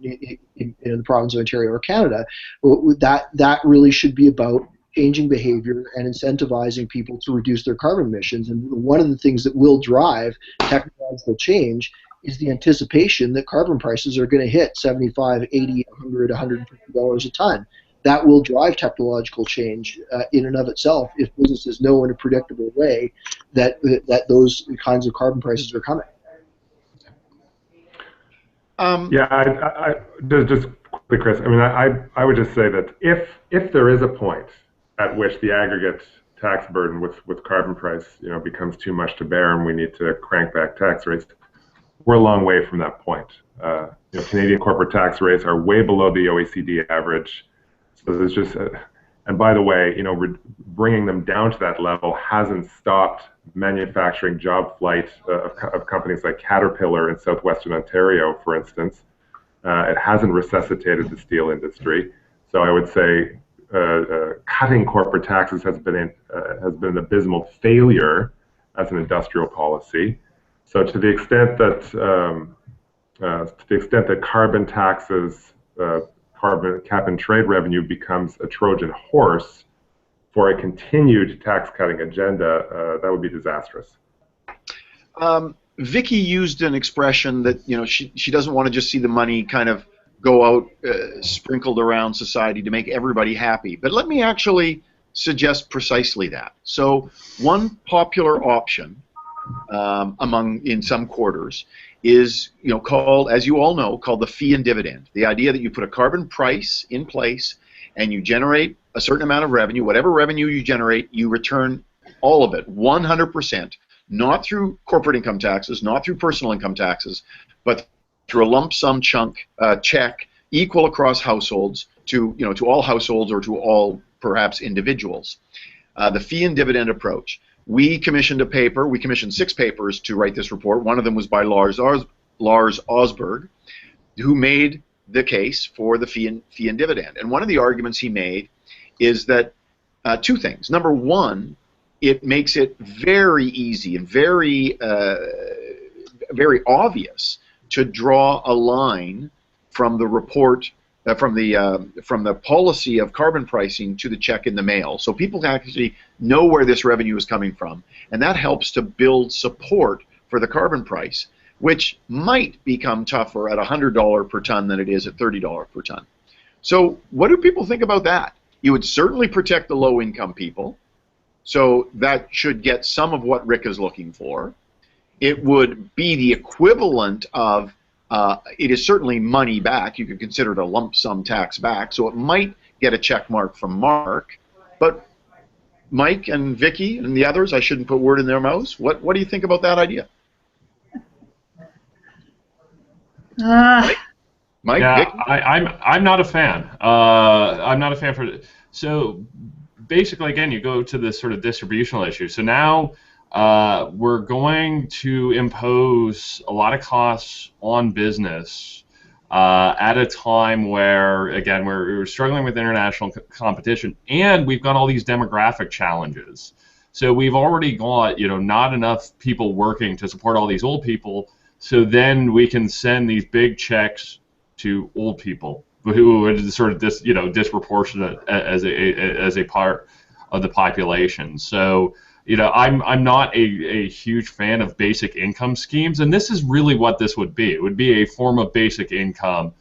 in the province of Ontario or Canada, that really should be about changing behavior and incentivizing people to reduce their carbon emissions. And one of the things that will drive technological change is the anticipation that carbon prices are going to hit $75, $80, $100, $150 a ton. That will drive technological change in and of itself if businesses know in a predictable way that those kinds of carbon prices are coming. Yeah, I just quickly, Chris. I mean, I would just say that if there is a point at which the aggregate tax burden with carbon price becomes too much to bear and we need to crank back tax rates, we're a long way from that point. Canadian corporate tax rates are way below the OECD average. So there's just, and by the way, bringing them down to that level hasn't stopped manufacturing job flight of companies like Caterpillar in southwestern Ontario, for instance. It hasn't resuscitated the steel industry. So I would say cutting corporate taxes has been an abysmal failure as an industrial policy. So to the extent that carbon taxes, carbon cap and trade revenue becomes a Trojan horse for a continued tax-cutting agenda, that would be disastrous. Vicky used an expression that she doesn't want to just see the money kind of go out sprinkled around society to make everybody happy. But let me actually suggest precisely that. So one popular option in some quarters is called, as you all know, called the fee and dividend. The idea that you put a carbon price in place and you generate a certain amount of revenue. Whatever revenue you generate, you return all of it, 100%, not through corporate income taxes, not through personal income taxes, but through a lump sum check equal across households to all households or to all perhaps individuals. The fee and dividend approach. We commissioned 6 papers to write this report. One of them was by Lars Osberg, who made the case for the fee and dividend. And one of the arguments he made is that two things. Number one, it makes it very easy and very obvious to draw a line from the report, from the policy of carbon pricing to the check in the mail. So people can actually know where this revenue is coming from, and that helps to build support for the carbon price, which might become tougher at $100 per ton than it is at $30 per ton. So what do people think about that? You would certainly protect the low-income people, so that should get some of what Rick is looking for. It would be the equivalent of it is certainly money back. You could consider it a lump sum tax back, so it might get a check mark from Mark. But Mike and Vicky and the others, I shouldn't put word in their mouths. What do you think about that idea? Mike, yeah, Vicky? I'm not a fan. I'm not a fan for it. So basically, again, you go to this sort of distributional issue. So now we're going to impose a lot of costs on business at a time where, again, we're struggling with international competition, and we've got all these demographic challenges. So we've already got, not enough people working to support all these old people. So then we can send these big checks to old people who are sort of disproportionate as a part of the population. So I'm not a huge fan of basic income schemes, and this is really what this would be. It would be a form of basic income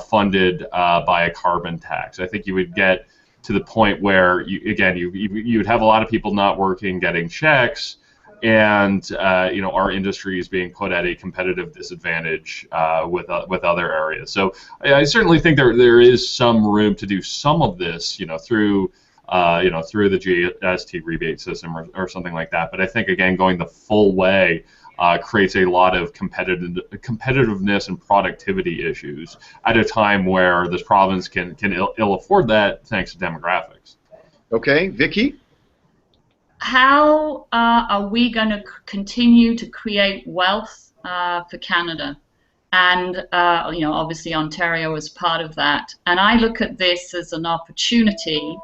funded by a carbon tax. I think you would get to the point where you'd have a lot of people not working, getting checks, and our industry is being put at a competitive disadvantage with other areas. So I certainly think there is some room to do some of this, through the GST rebate system or something like that. But I think, again, going the full way creates a lot of competitiveness and productivity issues at a time where this province can ill afford that thanks to demographics. Okay, Vicky? How are we going to continue to create wealth for Canada? And obviously Ontario is part of that. And I look at this as an opportunity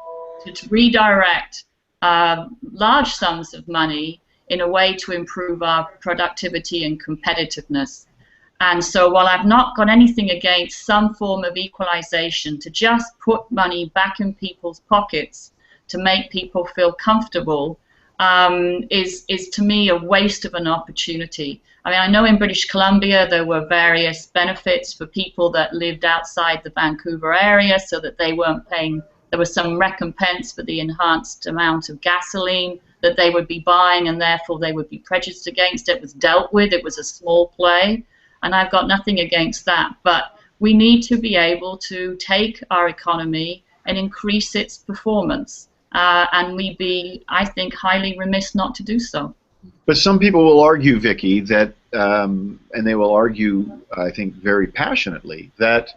to redirect large sums of money in a way to improve our productivity and competitiveness. And so while I've not got anything against some form of equalization, to just put money back in people's pockets to make people feel comfortable is to me a waste of an opportunity. I mean, I know in British Columbia there were various benefits for people that lived outside the Vancouver area so that they weren't paying. There was some recompense for the enhanced amount of gasoline that they would be buying, and therefore they would be prejudiced against it. It was dealt with. It was a small play, and I've got nothing against that. But we need to be able to take our economy and increase its performance. And we'd be, I think, highly remiss not to do so. But some people will argue, Vicky, that, and they will argue, I think, very passionately, that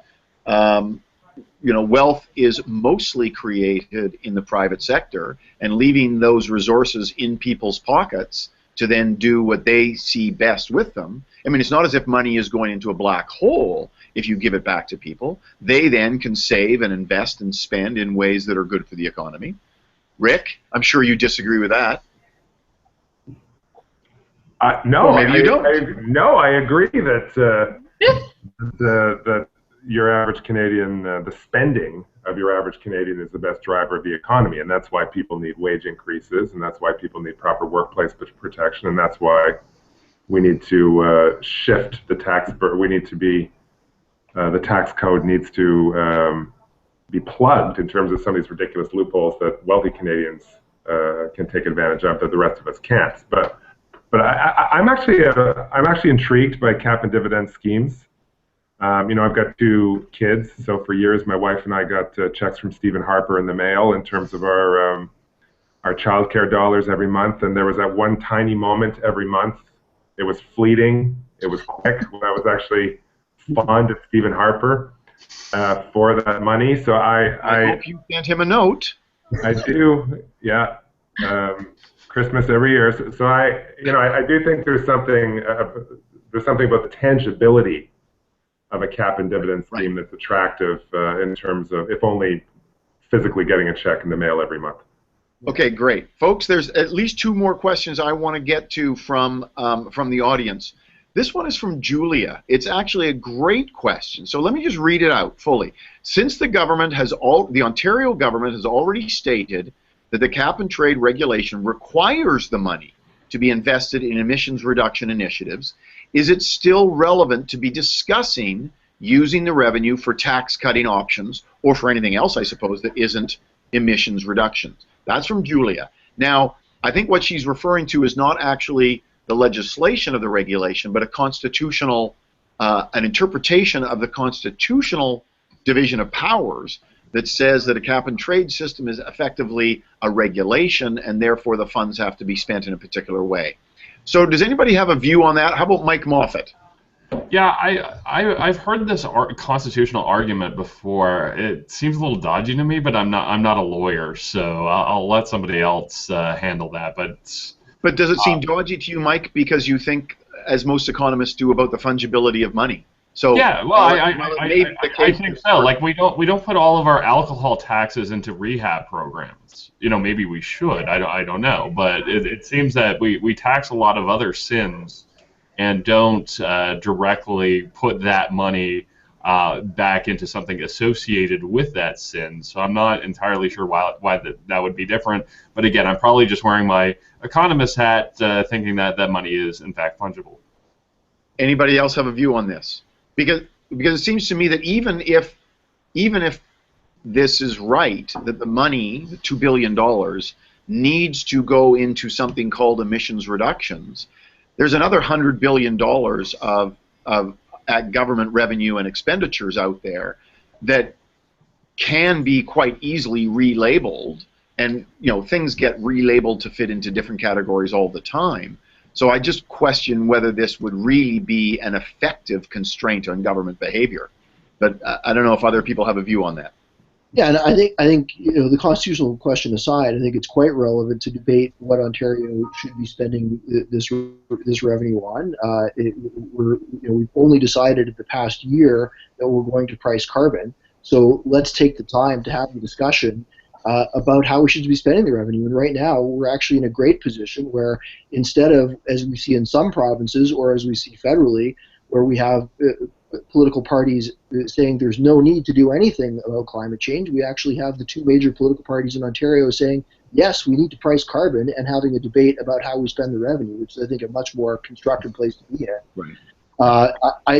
wealth is mostly created in the private sector, and leaving those resources in people's pockets to then do what they see best with them. I mean, it's not as if money is going into a black hole if you give it back to people. They then can save and invest and spend in ways that are good for the economy. Rick, I'm sure you disagree with that. No, or maybe you don't. I agree that that your average Canadian, the spending of your average Canadian is the best driver of the economy, and that's why people need wage increases, and that's why people need proper workplace protection, and that's why we need to shift the tax burden. We need to be, the tax code needs to be plugged in terms of some of these ridiculous loopholes that wealthy Canadians can take advantage of that the rest of us can't. But I'm actually intrigued by cap and dividend schemes. I've got 2 kids, so for years my wife and I got checks from Stephen Harper in the mail in terms of our childcare dollars every month, and there was that one tiny moment every month. It was fleeting, it was quick, when I was actually fond of Stephen Harper for that money. So I hope you sent him a note. I do, yeah. Christmas every year. So I do think there's something about the tangibility of a cap and dividend scheme that's attractive in terms of, if only physically getting a check in the mail every month. Okay, great. Folks, there's at least 2 more questions I want to get to from the audience. This one is from Julia. It's actually a great question, so let me just read it out fully. Since the Ontario government has already stated that the cap and trade regulation requires the money to be invested in emissions reduction initiatives, is it still relevant to be discussing using the revenue for tax cutting options or for anything else, I suppose, that isn't emissions reductions? That's from Julia. Now, I think what she's referring to is not actually the legislation of the regulation, but a constitutional, an interpretation of the constitutional division of powers that says that a cap and trade system is effectively a regulation, and therefore the funds have to be spent in a particular way. So does anybody have a view on that? How about Mike Moffat? Yeah, I've heard this constitutional argument before. It seems a little dodgy to me, but I'm not a lawyer, so I'll let somebody else handle that. But does it seem dodgy to you, Mike, because you think, as most economists do, about the fungibility of money? So yeah, well, I think so. Like we don't put all of our alcohol taxes into rehab programs. Maybe we should. I don't know, but it seems that we tax a lot of other sins and don't directly put that money back into something associated with that sin. So I'm not entirely sure why that would be different. But again, I'm probably just wearing my economist hat, thinking that money is in fact fungible. Anybody else have a view on this? Because it seems to me that even if this is right, that the money, the $2 billion, needs to go into something called emissions reductions, there's another $100 billion of government revenue and expenditures out there that can be quite easily relabeled, and things get relabeled to fit into different categories all the time. So I just question whether this would really be an effective constraint on government behavior. But I don't know if other people have a view on that. Yeah, and I think the constitutional question aside, I think it's quite relevant to debate what Ontario should be spending this revenue on. We've only decided in the past year that we're going to price carbon. So let's take the time to have the discussion about how we should be spending the revenue. And right now, we're actually in a great position where instead of, as we see in some provinces or as we see federally, where we have political parties saying there's no need to do anything about climate change. We actually have the two major political parties in Ontario saying, yes, we need to price carbon, and having a debate about how we spend the revenue, which is, I think, a much more constructive place to be in. Right.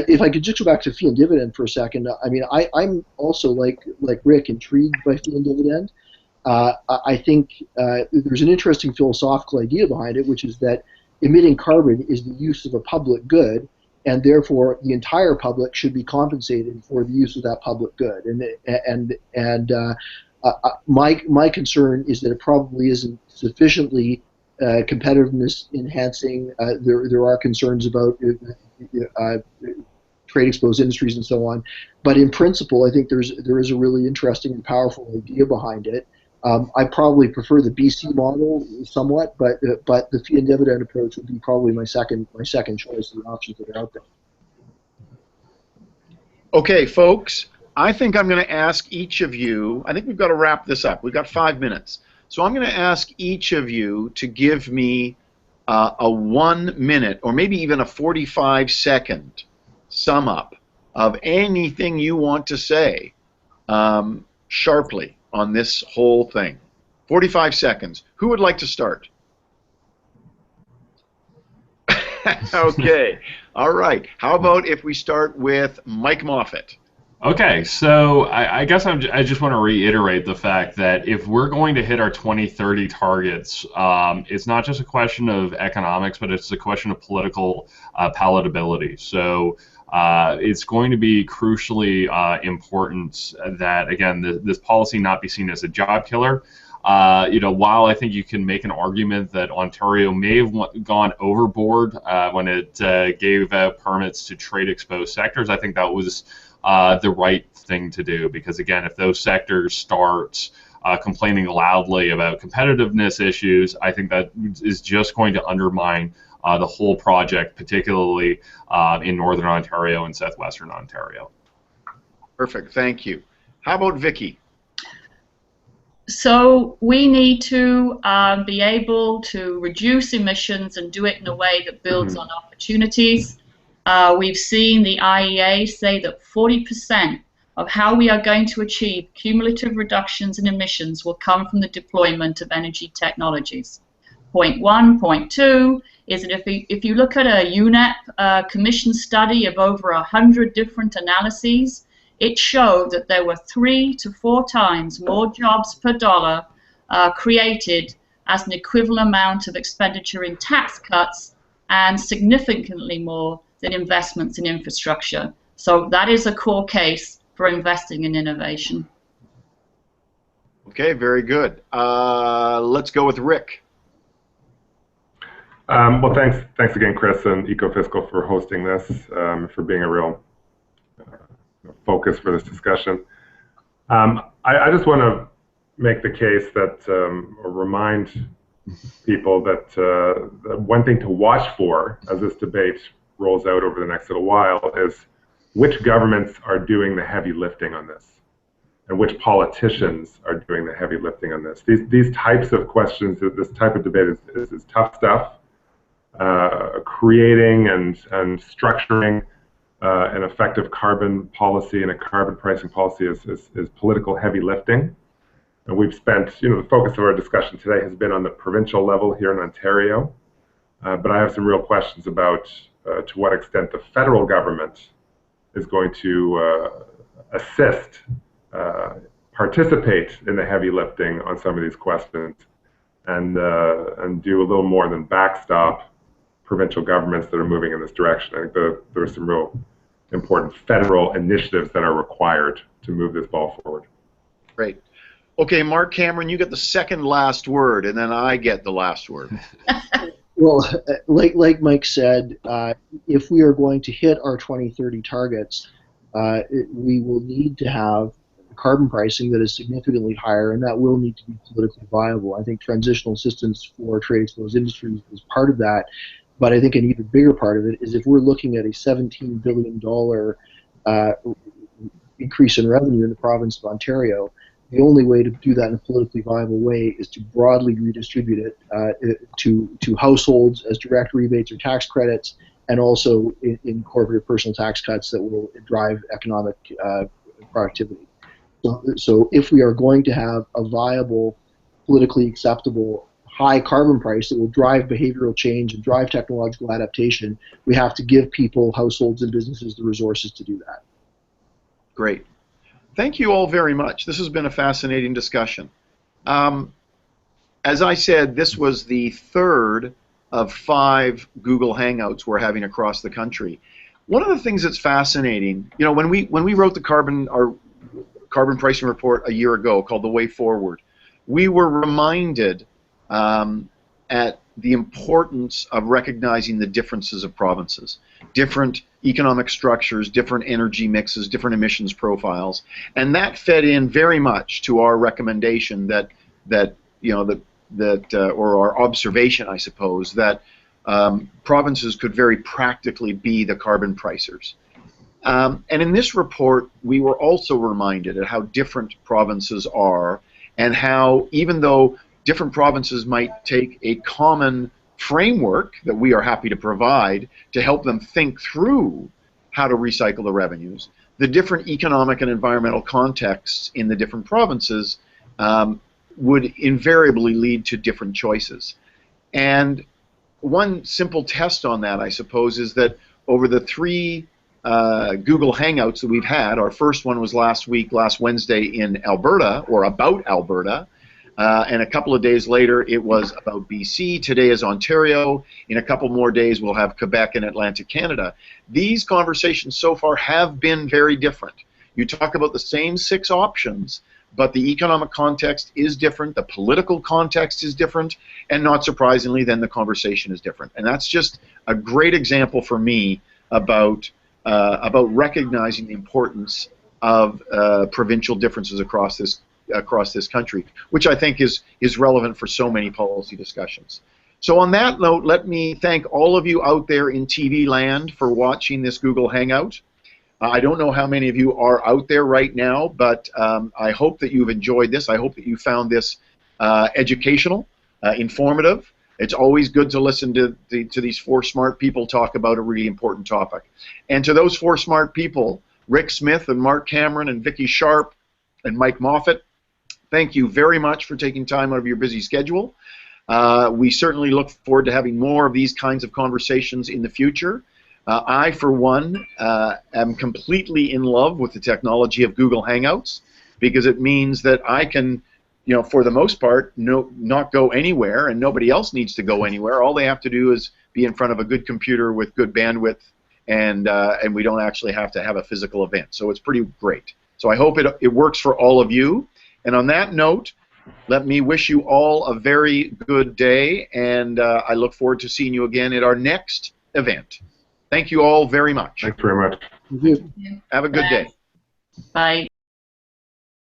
If I could just go back to fee and dividend for a second, I mean, I'm also, like Rick, intrigued by fee and dividend. I think there's an interesting philosophical idea behind it, which is that emitting carbon is the use of a public good, and therefore the entire public should be compensated for the use of that public good. My concern is that it probably isn't sufficiently competitiveness enhancing. There are concerns about trade exposed industries and so on, but in principle, I think there is a really interesting and powerful idea behind it. I probably prefer the BC model somewhat, but the fee and dividend approach would be probably my second choice of the options that are out there. Okay, folks, I think I'm going to ask each of you, I think we've got to wrap this up. We've got 5 minutes. So I'm going to ask each of you to give me a 1 minute or maybe even a 45-second sum up of anything you want to say sharply on this whole thing. 45 seconds. Who would like to start? Okay. All right. How about if we start with Mike Moffat? Okay, so I guess I just want to reiterate the fact that if we're going to hit our 2030 targets, it's not just a question of economics, but it's a question of political palatability. So it's going to be crucially important that, again, this policy not be seen as a job killer. While I think you can make an argument that Ontario may have gone overboard when it gave out permits to trade-exposed sectors, I think that was the right thing to do, because again, if those sectors start complaining loudly about competitiveness issues, I think that is just going to undermine the whole project, particularly in Northern Ontario and Southwestern Ontario. Perfect, thank you. How about Vicky? So we need to be able to reduce emissions and do it in a way that builds on opportunities. We've seen the IEA say that 40% of how we are going to achieve cumulative reductions in emissions will come from the deployment of energy technologies. Point 1. Point 2 is that if you look at a UNEP commission study of over 100 different analyses, it showed that there were 3 to 4 times more jobs per dollar created as an equivalent amount of expenditure in tax cuts, and significantly more than investments in infrastructure. So that is a core case for investing in innovation. Okay, very good. Let's go with Rick. Well, thanks again, Chris and Ecofiscal, for hosting this, for being a real focus for this discussion. I just want to make the case that, or remind people that one thing to watch for as this debate rolls out over the next little while is which governments are doing the heavy lifting on this, and which politicians are doing the heavy lifting on this. These types of questions, this type of debate is tough stuff. Creating and structuring an effective carbon policy and a carbon pricing policy is political heavy lifting. And we've spent, the focus of our discussion today has been on the provincial level here in Ontario, but I have some real questions about to what extent the federal government is going to assist, participate in the heavy lifting on some of these questions, and do a little more than backstop provincial governments that are moving in this direction. I think there are some real important federal initiatives that are required to move this ball forward. Great. Okay, Mark Cameron, you get the second last word, and then I get the last word. Well, like Mike said, if we are going to hit our 2030 targets, we will need to have carbon pricing that is significantly higher, and that will need to be politically viable. I think transitional assistance for trade-exposed industries is part of that, but I think an even bigger part of it is if we're looking at a $17 billion increase in revenue in the province of Ontario, the only way to do that in a politically viable way is to broadly redistribute it to households as direct rebates or tax credits, and also incorporate personal tax cuts that will drive economic productivity. So if we are going to have a viable, politically acceptable, high carbon price that will drive behavioral change and drive technological adaptation, we have to give people, households, and businesses the resources to do that. Great. Thank you all very much. This has been a fascinating discussion. As I said, this was the third of 5 Google Hangouts we're having across the country. One of the things that's fascinating, you know, when we wrote our carbon pricing report a year ago called The Way Forward, we were reminded at the importance of recognizing the differences of provinces, different economic structures, different energy mixes, different emissions profiles, and that fed in very much to our recommendation that or our observation, I suppose, that provinces could very practically be the carbon pricers. And in this report, we were also reminded of how different provinces are, and how even though different provinces might take a common framework that we are happy to provide to help them think through how to recycle the revenues, the different economic and environmental contexts in the different provinces would invariably lead to different choices. And one simple test on that, I suppose, is that over the 3 Google Hangouts that we've had, our first one was last Wednesday in Alberta, or about Alberta, and a couple of days later it was about BC. Today is Ontario. In a couple more days we'll have Quebec and Atlantic Canada. These conversations so far have been very different. You talk about the same 6 options, but the economic context is different, the political context is different, and not surprisingly, then the conversation is different. And that's just a great example for me about recognizing the importance of provincial differences across this country, which I think is relevant for so many policy discussions. So on that note, let me thank all of you out there in TV land for watching this Google Hangout. I don't know how many of you are out there right now, but I hope that you've enjoyed this. I hope that you found this educational, informative. It's always good to listen to these 4 smart people talk about a really important topic. And to those 4 smart people, Rick Smith and Mark Cameron and Vicky Sharpe and Mike Moffat, thank you very much for taking time out of your busy schedule. We certainly look forward to having more of these kinds of conversations in the future. I, for one, am completely in love with the technology of Google Hangouts, because it means that I can, you know, for the most part, not go anywhere, and nobody else needs to go anywhere. All they have to do is be in front of a good computer with good bandwidth, and we don't actually have to have a physical event. So it's pretty great. So I hope it works for all of you. And on that note, let me wish you all a very good day, and I look forward to seeing you again at our next event. Thank you all very much. Thanks very much. Thank you. Have a good day. Bye.